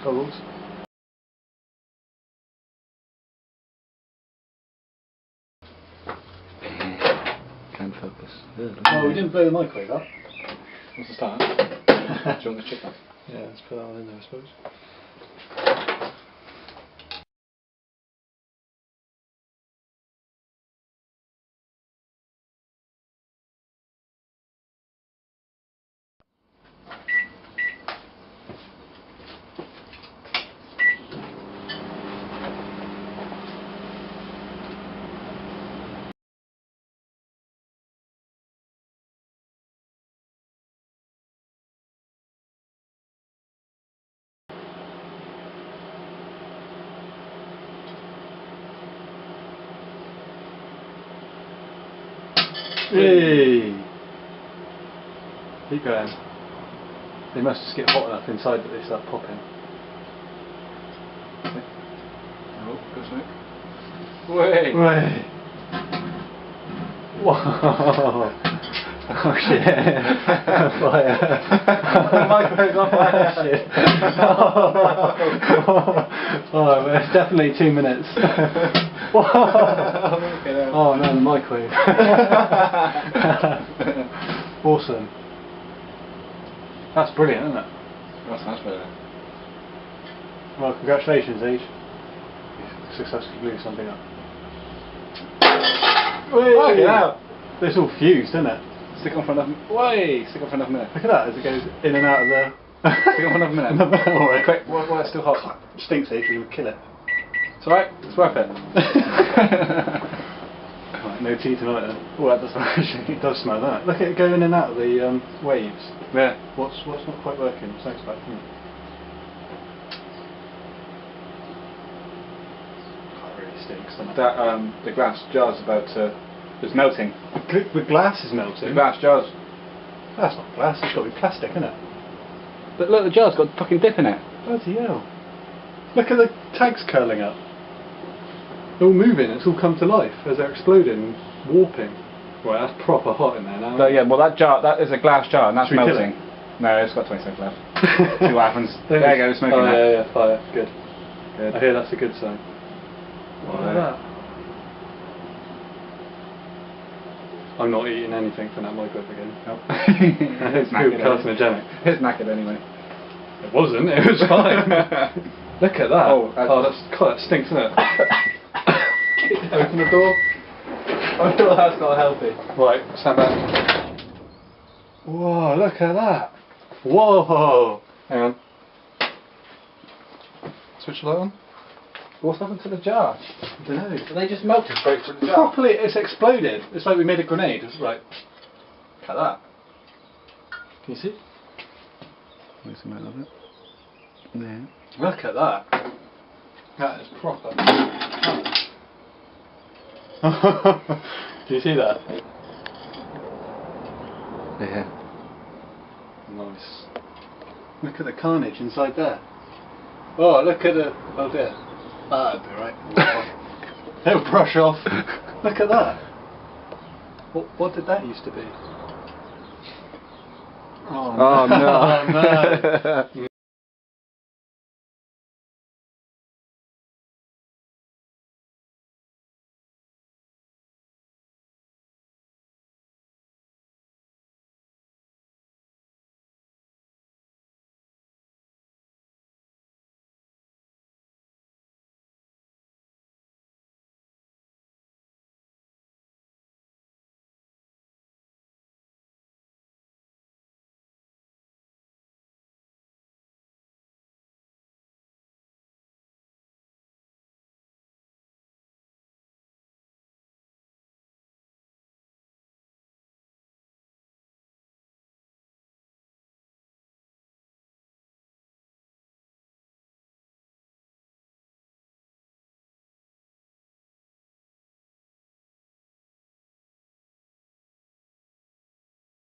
goggles. Can't focus. Well, we didn't blow the microwave up. What's the start? Do you want the chicken? Yeah, let's put that one in there, I suppose. Hey! Keep going. They must just get hot enough inside that they start popping. Oh, go smoke. Way! Way! Whoa! Oh shit! Fire! The microphone's on fire! Shit! Oh, it's definitely 2 minutes. Whoa! Oh man, the microwave. Awesome. That's brilliant, isn't it? That's much better. Well, congratulations, Age. You successfully blew something up. Fuck it out! It's all fused, isn't it? Stick on for another. Way! Stick on for another minute. Look at that as it goes in and out of the. Stick on for another minute. Alright, Quick, while it's still hot. Stinks, Age, we would kill it. It's alright, it's worth it. Right, no tea tonight then. Oh, that does smell. It does smell that. Look at it going in and out of the waves. Yeah. What's not quite working? What's next back? That really stinks, doesn't it? That the glass jar's about to. It's melting. The glass is melting. The glass jar's. That's not glass. It's got to be plastic, isn't it? But look, the jar's got fucking dip in it. Bloody hell! Look at the tags curling up. They're all moving. It's all come to life as they're exploding, warping. Right, that's proper hot in there now. So, yeah, well that is a glass jar and that's Should we kill melting. No, it's got 20 seconds left. See what happens. There you go, smoking oh, that. yeah, fire. Good. Good. I hear that's a good sign. What Right. is that? I'm not eating anything from that microwave again. Nope. It's too knackered, carcinogenic. It's knackered anyway. It wasn't, it was fine. Look at that. Oh, that stinks, doesn't it? Open the door. I feel that's not healthy. Right, stand back. Whoa, look at that. Whoa. Hang on. Switch the light on. What's happened to the jar? I don't know. They just melted straight through the jar. Properly, it's exploded. It's like we made a grenade. It's right. Look at that. Can you see? Where's the middle of it? There. Look at that. That is proper. Do you see that? Yeah. Nice. Look at the carnage inside there. Oh, look at the. Oh dear. That'd be right. It'll brush off. Look at that. What did that used to be? Oh no. Oh, no.